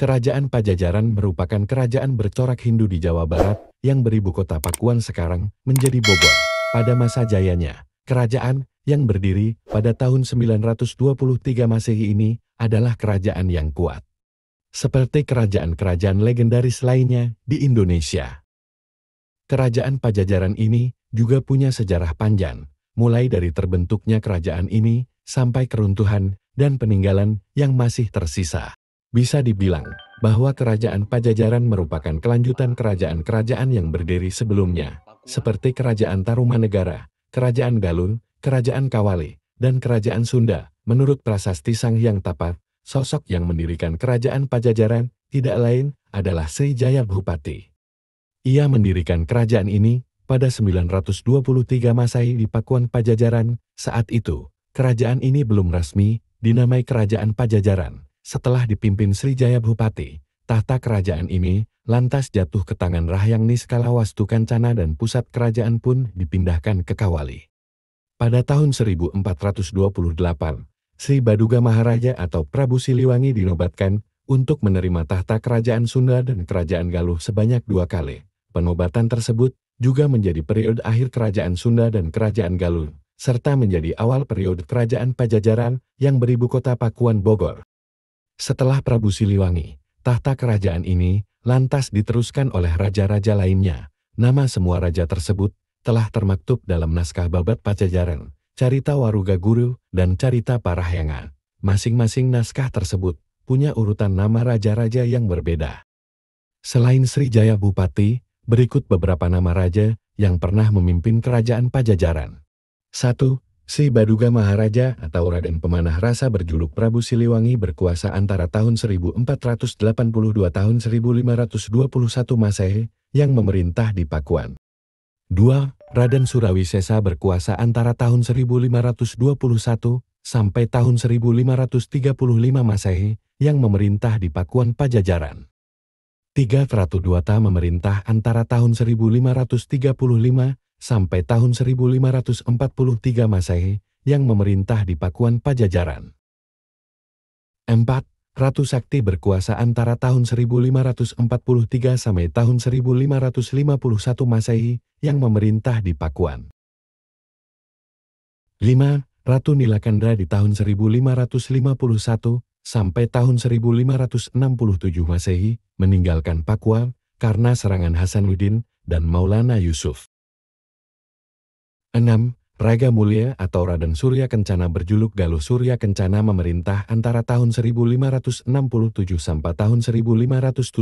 Kerajaan Pajajaran merupakan kerajaan bercorak Hindu di Jawa Barat yang beribu kota Pakuan sekarang menjadi Bogor. Pada masa jayanya, kerajaan yang berdiri pada tahun 923 Masehi ini adalah kerajaan yang kuat. Seperti kerajaan-kerajaan legendaris lainnya di Indonesia. Kerajaan Pajajaran ini juga punya sejarah panjang, mulai dari terbentuknya kerajaan ini sampai keruntuhan dan peninggalan yang masih tersisa. Bisa dibilang bahwa kerajaan Pajajaran merupakan kelanjutan kerajaan-kerajaan yang berdiri sebelumnya, seperti Kerajaan Tarumanegara, Kerajaan Galuh, Kerajaan Kawali, dan Kerajaan Sunda. Menurut prasasti Sang Hyang Tapat, sosok yang mendirikan kerajaan Pajajaran tidak lain adalah Sri Jaya Bhupati. Ia mendirikan kerajaan ini pada 923 Masehi di Pakuan Pajajaran. Saat itu, kerajaan ini belum resmi dinamai Kerajaan Pajajaran. Setelah dipimpin Sri Jaya Bhupati, tahta kerajaan ini lantas jatuh ke tangan Rahyang Niskalawastu Kancana dan pusat kerajaan pun dipindahkan ke Kawali. Pada tahun 1428, Sri Baduga Maharaja atau Prabu Siliwangi dinobatkan untuk menerima tahta kerajaan Sunda dan kerajaan Galuh sebanyak 2 kali. Penobatan tersebut juga menjadi periode akhir kerajaan Sunda dan kerajaan Galuh, serta menjadi awal periode kerajaan Pajajaran yang beribu kota Pakuan Bogor. Setelah Prabu Siliwangi, tahta kerajaan ini lantas diteruskan oleh raja-raja lainnya. Nama semua raja tersebut telah termaktub dalam naskah Babad Pajajaran, Carita Waruga Guru, dan Carita Parahyangan. Masing-masing naskah tersebut punya urutan nama raja-raja yang berbeda. Selain Sri Jaya Bhupati, berikut beberapa nama raja yang pernah memimpin kerajaan Pajajaran. 1. Sri Baduga Maharaja atau Raden Pemanah Rasa berjuluk Prabu Siliwangi berkuasa antara tahun 1482 tahun 1521 Masehi yang memerintah di Pakuan. 2. Raden Surawisesa berkuasa antara tahun 1521 sampai tahun 1535 Masehi yang memerintah di Pakuan Pajajaran. 3. Ratu Dwata memerintah antara tahun 1535 sampai tahun 1543 Masehi yang memerintah di Pakuan Pajajaran. 4. Ratu Sakti berkuasa antara tahun 1543 sampai tahun 1551 Masehi yang memerintah di Pakuan. 5. Ratu Nilakandra di tahun 1551 sampai tahun 1567 Masehi meninggalkan Pakuan karena serangan Hasanuddin dan Maulana Yusuf. 6. Raga Mulia atau Raden Surya Kencana berjuluk Galuh Surya Kencana memerintah antara tahun 1567 sampai tahun 1579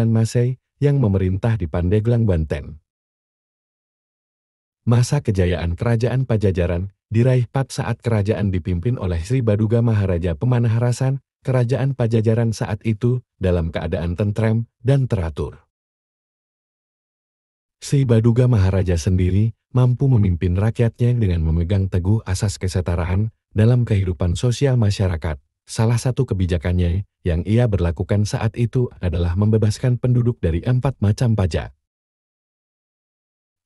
Masehi yang memerintah di Pandeglang, Banten. Masa kejayaan kerajaan Pajajaran diraih saat kerajaan dipimpin oleh Sri Baduga Maharaja Pemanah Rasa. Kerajaan Pajajaran saat itu dalam keadaan tentrem dan teratur. Sri Baduga Maharaja sendiri mampu memimpin rakyatnya dengan memegang teguh asas kesetaraan dalam kehidupan sosial masyarakat. Salah satu kebijakannya yang ia berlakukan saat itu adalah membebaskan penduduk dari 4 macam pajak.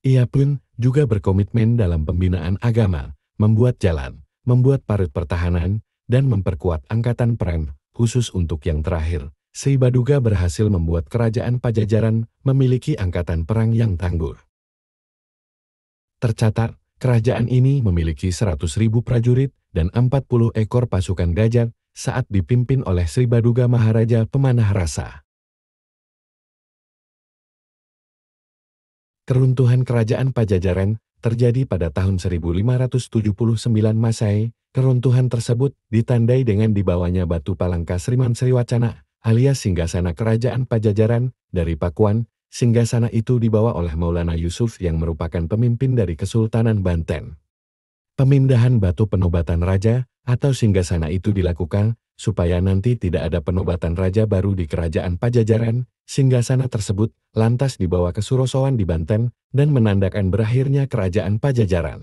Ia pun juga berkomitmen dalam pembinaan agama, membuat jalan, membuat parut pertahanan, dan memperkuat angkatan perang. Khusus untuk yang terakhir, Sri Baduga berhasil membuat kerajaan Pajajaran memiliki angkatan perang yang tangguh. Tercatat, kerajaan ini memiliki 100.000 prajurit dan 40 ekor pasukan gajah saat dipimpin oleh Sri Baduga Maharaja Pemanah Rasa. Keruntuhan kerajaan Pajajaran terjadi pada tahun 1579 Masehi. Keruntuhan tersebut ditandai dengan dibawanya batu Palangka Sriman Sriwacana alias singgasana kerajaan Pajajaran dari Pakuan. Singgasana itu dibawa oleh Maulana Yusuf yang merupakan pemimpin dari Kesultanan Banten. Pemindahan batu penobatan raja atau singgasana itu dilakukan supaya nanti tidak ada penobatan raja baru di kerajaan Pajajaran. Singgasana tersebut lantas dibawa ke Surosowan di Banten dan menandakan berakhirnya kerajaan Pajajaran.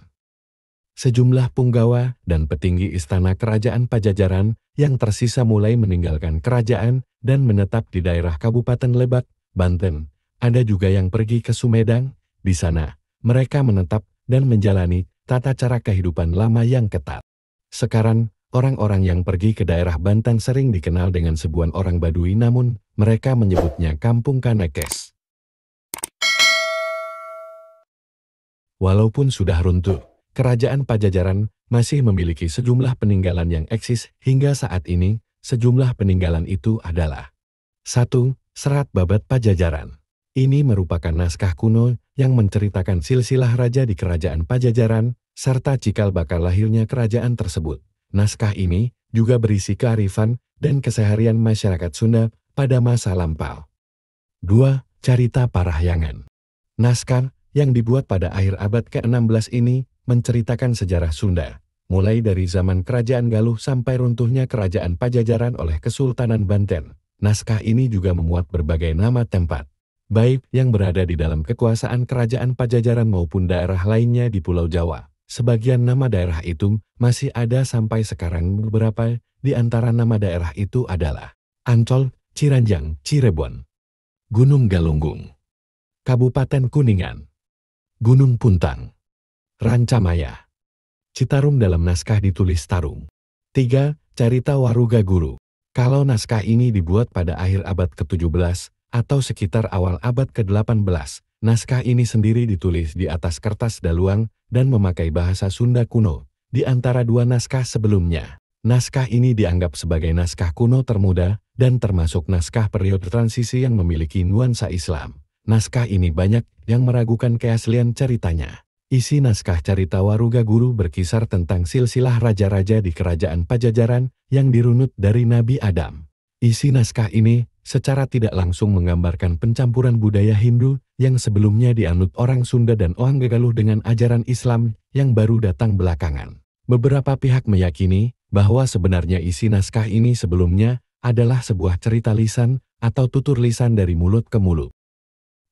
Sejumlah punggawa dan petinggi istana kerajaan Pajajaran yang tersisa mulai meninggalkan kerajaan dan menetap di daerah Kabupaten Lebak, Banten. Ada juga yang pergi ke Sumedang. Di sana, mereka menetap dan menjalani tata cara kehidupan lama yang ketat. Sekarang, Orang-orang yang pergi ke daerah Banten sering dikenal dengan sebutan orang Baduy, namun mereka menyebutnya Kampung Kanekes. Walaupun sudah runtuh, Kerajaan Pajajaran masih memiliki sejumlah peninggalan yang eksis hingga saat ini. Sejumlah peninggalan itu adalah 1. Serat Babat Pajajaran. Ini merupakan naskah kuno yang menceritakan silsilah raja di Kerajaan Pajajaran, serta cikal bakal lahirnya kerajaan tersebut. Naskah ini juga berisi kearifan dan keseharian masyarakat Sunda pada masa lampau. 2. Carita Parahyangan. Naskah yang dibuat pada akhir abad ke-16 ini menceritakan sejarah Sunda, mulai dari zaman Kerajaan Galuh sampai runtuhnya Kerajaan Pajajaran oleh Kesultanan Banten. Naskah ini juga memuat berbagai nama tempat, baik yang berada di dalam kekuasaan Kerajaan Pajajaran maupun daerah lainnya di Pulau Jawa. Sebagian nama daerah itu masih ada sampai sekarang. Beberapa di antara nama daerah itu adalah Ancol, Ciranjang, Cirebon, Gunung Galunggung, Kabupaten Kuningan, Gunung Puntang, Rancamaya. Citarum dalam naskah ditulis Tarung. 3. Carita Waruga Guru. Kalau naskah ini dibuat pada akhir abad ke-17 atau sekitar awal abad ke-18, naskah ini sendiri ditulis di atas kertas daluang dan memakai bahasa Sunda kuno. Di antara dua naskah sebelumnya, naskah ini dianggap sebagai naskah kuno termuda dan termasuk naskah periode transisi yang memiliki nuansa Islam. Naskah ini banyak yang meragukan keaslian ceritanya. Isi naskah Carita Waruga Guru berkisar tentang silsilah raja-raja di Kerajaan Pajajaran yang dirunut dari Nabi Adam. Isi naskah ini secara tidak langsung menggambarkan pencampuran budaya Hindu yang sebelumnya dianut orang Sunda dan orang Galuh dengan ajaran Islam yang baru datang belakangan. Beberapa pihak meyakini bahwa sebenarnya isi naskah ini sebelumnya adalah sebuah cerita lisan atau tutur lisan dari mulut ke mulut.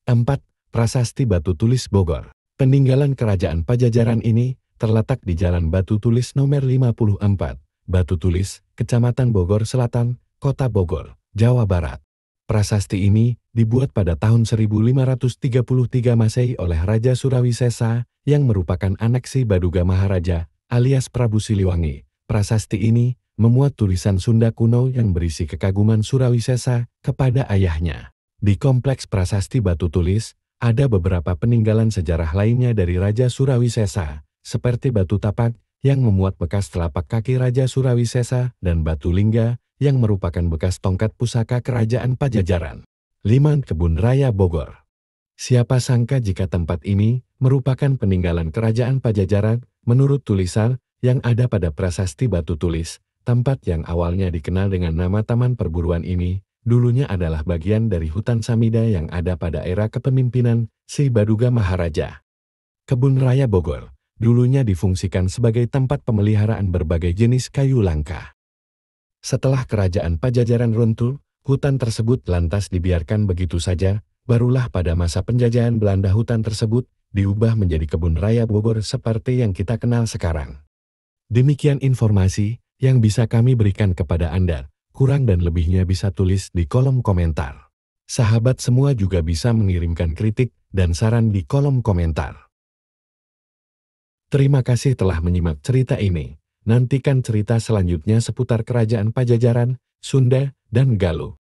4. Prasasti Batu Tulis Bogor. Peninggalan Kerajaan Pajajaran ini terletak di Jalan Batu Tulis nomor 54, Batu Tulis, Kecamatan Bogor Selatan, Kota Bogor, Jawa Barat. Prasasti ini dibuat pada tahun 1533 Masehi oleh Raja Surawisesa yang merupakan aneksi Baduga Maharaja alias Prabu Siliwangi. Prasasti ini memuat tulisan Sunda kuno yang berisi kekaguman Surawisesa kepada ayahnya. Di kompleks Prasasti Batu Tulis, ada beberapa peninggalan sejarah lainnya dari Raja Surawisesa, seperti batu tapak yang memuat bekas telapak kaki Raja Surawisesa dan batu lingga yang merupakan bekas tongkat pusaka Kerajaan Pajajaran. 5. Kebun Raya Bogor. Siapa sangka jika tempat ini merupakan peninggalan Kerajaan Pajajaran menurut tulisan yang ada pada Prasasti Batu Tulis. Tempat yang awalnya dikenal dengan nama Taman Perburuan ini dulunya adalah bagian dari hutan Samida yang ada pada era kepemimpinan si Baduga Maharaja. Kebun Raya Bogor dulunya difungsikan sebagai tempat pemeliharaan berbagai jenis kayu langka. Setelah Kerajaan Pajajaran runtuh, hutan tersebut lantas dibiarkan begitu saja, barulah pada masa penjajahan Belanda hutan tersebut diubah menjadi Kebun Raya Bogor seperti yang kita kenal sekarang. Demikian informasi yang bisa kami berikan kepada Anda. Kurang dan lebihnya bisa tulis di kolom komentar. Sahabat semua juga bisa mengirimkan kritik dan saran di kolom komentar. Terima kasih telah menyimak cerita ini. Nantikan cerita selanjutnya seputar Kerajaan Pajajaran, Sunda, dan Galuh.